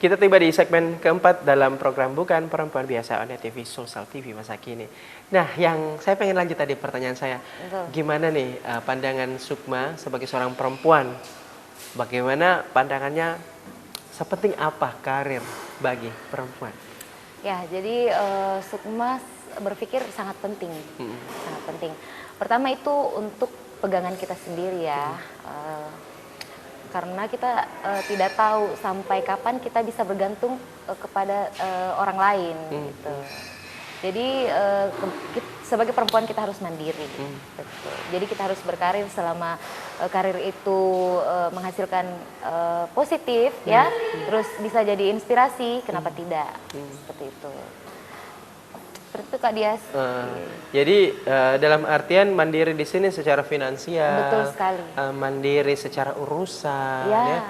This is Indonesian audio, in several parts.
Kita tiba di segmen keempat dalam program Bukan Perempuan Biasa on TV Sulsel TV masa kini. Nah, yang saya pengen lanjut tadi pertanyaan saya, gimana nih pandangan Sukma sebagai seorang perempuan? Bagaimana pandangannya? Sepenting apa karir bagi perempuan? Ya, jadi Sukma berpikir sangat penting, sangat penting. Pertama itu untuk pegangan kita sendiri ya. Karena kita tidak tahu sampai kapan kita bisa bergantung kepada orang lain gitu. Jadi sebagai perempuan kita harus mandiri. Betul. Jadi kita harus berkarir selama karir itu menghasilkan positif ya, terus bisa jadi inspirasi, kenapa tidak? Seperti itu. Seperti itu Kak Dias. Jadi dalam artian mandiri di sini secara finansial, betul sekali. Mandiri secara urusan, ya.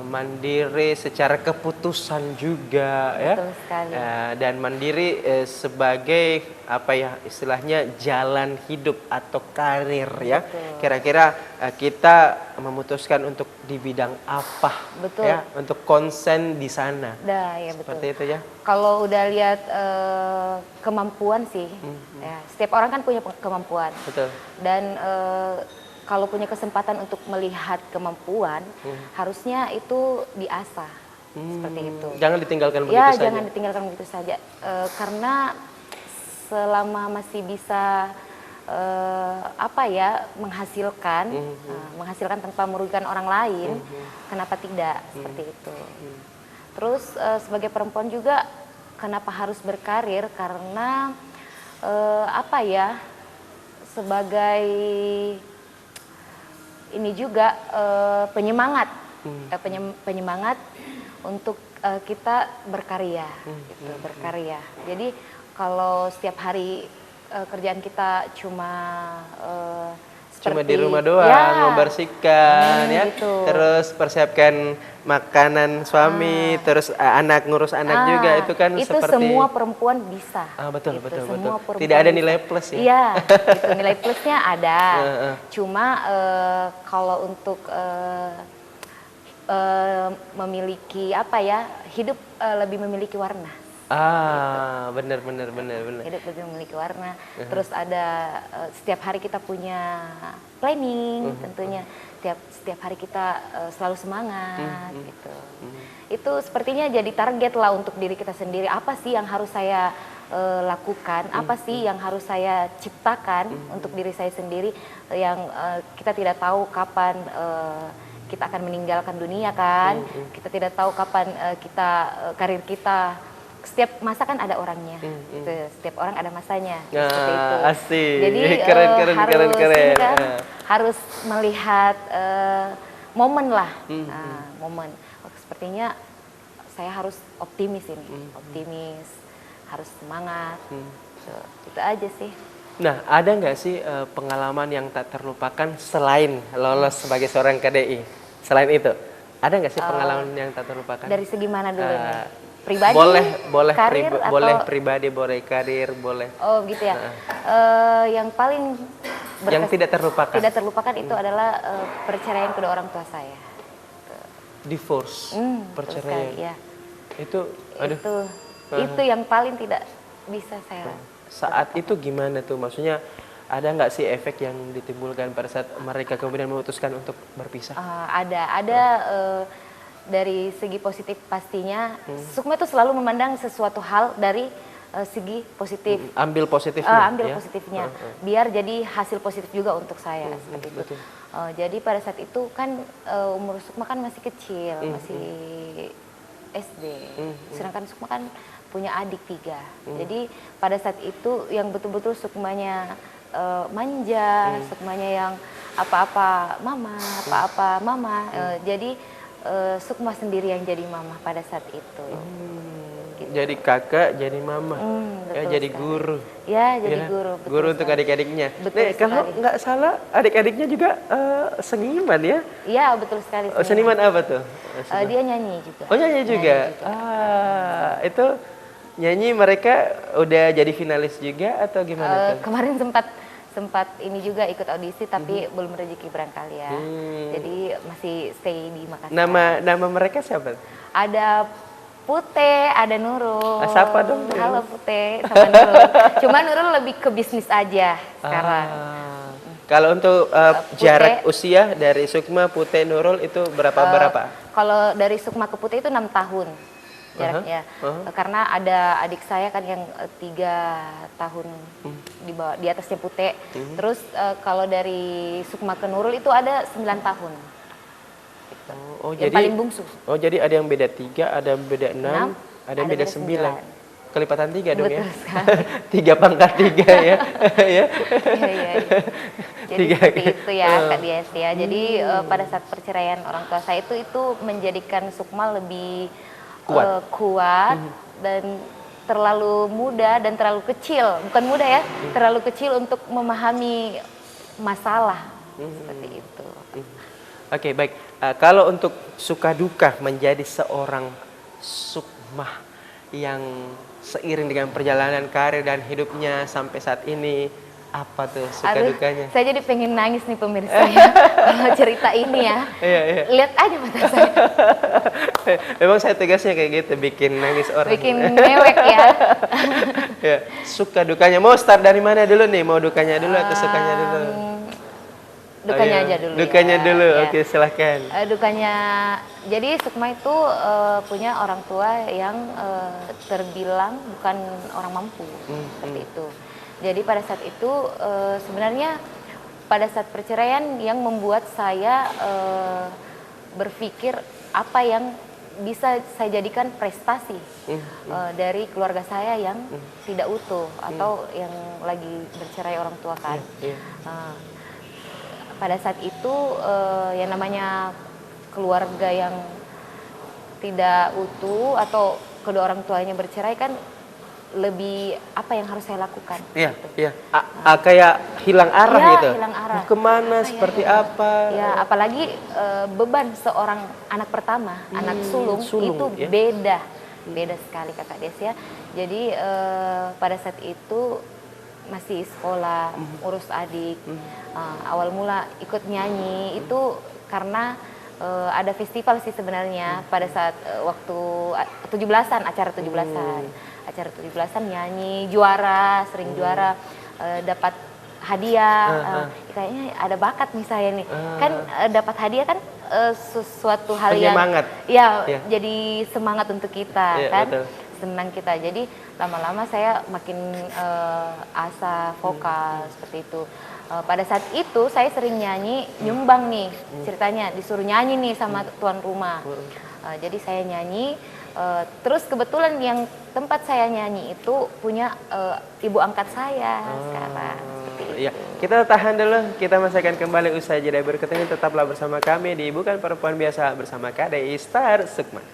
Mandiri secara keputusan juga, betul sekali. Dan mandiri sebagai apa ya istilahnya jalan hidup atau karir ya. Kira-kira kita memutuskan untuk di bidang apa, betul. Ya, untuk konsen di sana. Ya, seperti betul. itu ya. Kalau udah lihat kemampuan sih, ya, setiap orang kan punya kemampuan. Betul. Dan kalau punya kesempatan untuk melihat kemampuan, harusnya itu diasah seperti itu. Jangan ditinggalkan begitu ya, saja. Jangan ditinggalkan begitu saja. Karena selama masih bisa menghasilkan, menghasilkan tanpa merugikan orang lain, kenapa tidak seperti itu? Terus sebagai perempuan juga kenapa harus berkarir? Karena sebagai ini juga penyemangat, penyemangat untuk kita berkarya, gitu, berkarya. Jadi kalau setiap hari kerjaan kita cuma di rumah doang, membersihkan, ya, gitu. Terus persiapkan makanan suami, terus anak ngurus anak juga, itu kan itu seperti semua perempuan bisa. Betul, gitu. betul. Tidak ada nilai plus ya? Iya, gitu. Nilai plusnya ada. Cuma kalau untuk memiliki hidup lebih memiliki warna. Benar. Hidup lebih memiliki warna. Terus ada setiap hari kita punya planning, tentunya. Setiap hari kita selalu semangat, gitu. Itu sepertinya jadi target lah untuk diri kita sendiri. Apa sih yang harus saya lakukan? Apa sih yang harus saya ciptakan untuk diri saya sendiri? Yang kita tidak tahu kapan kita akan meninggalkan dunia kan? Kita tidak tahu kapan karir kita. Setiap masa kan ada orangnya, setiap orang ada masanya, seperti itu. Asik. Jadi keren. harus melihat momen lah, momen. Sepertinya saya harus optimis ini, optimis, harus semangat, itu aja sih. Nah, ada nggak sih pengalaman yang tak terlupakan selain lolos sebagai seorang KDI? Selain itu, ada nggak sih pengalaman yang tak terlupakan? Dari segi mana dulu nih? Pribadi, boleh karir boleh pribadi, boleh karir, boleh. Oh gitu ya. Yang paling yang tidak terlupakan itu adalah perceraian kedua orang tua saya. Divorce, perceraian. Sekali, ya. Itu yang paling tidak bisa saya. Saat itu gimana tuh? Maksudnya ada nggak sih efek yang ditimbulkan pada saat mereka kemudian memutuskan untuk berpisah? Ada. Dari segi positif pastinya, Sukma itu selalu memandang sesuatu hal dari segi positif. Ambil positifnya. Positifnya, biar jadi hasil positif juga untuk saya seperti itu. Jadi pada saat itu kan umur Sukma kan masih kecil, masih SD. Sedangkan Sukma kan punya adik 3. Jadi pada saat itu yang betul-betul Sukmanya manja, Sukmanya yang apa-apa mama. Jadi Sukma sendiri yang jadi mama pada saat itu. Gitu. Jadi kakak, jadi mama, jadi sekali. Guru. Ya, jadi guru. Guru untuk adik-adiknya. Kalau nggak salah, adik-adiknya juga seniman ya? Iya, betul sekali. Seniman apa tuh? Dia nyanyi juga. Oh, nyanyi juga. Itu nyanyi mereka udah jadi finalis juga atau gimana tuh? Kemarin sempat ini juga ikut audisi tapi belum rezeki barangkali ya. Jadi masih stay di Makassar. Nama mereka siapa? Ada Pute, ada Nurul. Siapa dong Nurul? Halo Pute, sama Nurul. Cuma Nurul lebih ke bisnis aja sekarang. Kalau untuk Pute. jarak usia dari Sukma, Pute, Nurul itu berapa? Kalau dari Sukma ke Pute itu 6 tahun jaraknya. Karena ada adik saya kan yang 3 tahun di atasnya Pute. Terus kalau dari Sukma ke Nurul itu ada 9 tahun. Oh, Yang jadi paling bungsu. Oh, jadi ada yang beda 3, ada yang beda 6, ada yang beda 9. Kelipatan 3 dong. Betul ya. sekali. 3 pangkat 3 ya. Ya. Iya. Jadi seperti itu ya Kak Dias ya. Jadi pada saat perceraian orang tua saya itu menjadikan Sukma lebih kuat dan terlalu muda dan terlalu kecil. Bukan muda ya, terlalu kecil untuk memahami masalah seperti itu. Oke, baik. Kalau untuk suka duka menjadi seorang Sukma yang seiring dengan perjalanan karir dan hidupnya sampai saat ini, apa tuh suka dukanya? Saya jadi pengen nangis nih pemirsa ya. Kalau cerita ini ya. Iya. Lihat aja mata saya. Memang saya tegasnya kayak gitu, bikin nangis orang. Bikin mewek ya. Ya, suka dukanya. Mau start dari mana dulu nih? Mau dukanya dulu atau sukanya dulu? Dukanya aja dulu. Dukanya ya. dulu, Ya. oke silahkan. Dukanya, jadi Sukma itu punya orang tua yang terbilang bukan orang mampu, seperti itu. Jadi pada saat itu sebenarnya pada saat perceraian yang membuat saya berpikir apa yang bisa saya jadikan prestasi dari keluarga saya yang tidak utuh atau yang lagi bercerai orang tua kan. Pada saat itu yang namanya keluarga yang tidak utuh atau kedua orang tuanya bercerai kan lebih apa yang harus saya lakukan? Iya, gitu. iya. Kayak hilang arah Ya, gitu. hilang arah. Mau kemana, seperti apa? Ya, apalagi beban seorang anak pertama, anak sulung itu ya. beda sekali Kakak Des ya. Jadi pada saat itu masih sekolah, urus adik. Awal mula ikut nyanyi itu karena ada festival sih sebenarnya pada saat waktu 17-an, acara 17-an. Acara 17-an nyanyi, juara, sering juara, dapat hadiah. Kayaknya ada bakat nih saya nih. Kan dapat hadiah kan sesuatu hal penyemangat. yang jadi semangat untuk kita kan. Betul. Senang kita. Jadi lama-lama saya makin asa vokal seperti itu. Pada saat itu saya sering nyanyi, nyumbang nih ceritanya, disuruh nyanyi nih sama tuan rumah. Jadi saya nyanyi, terus kebetulan yang tempat saya nyanyi itu punya ibu angkat saya sekarang. Seperti itu. Ya, kita tahan dulu, kita masih akan kembali usai jeda berikut ini. Tetaplah bersama kami di Bukan Perempuan Biasa bersama KDI Star Sukma.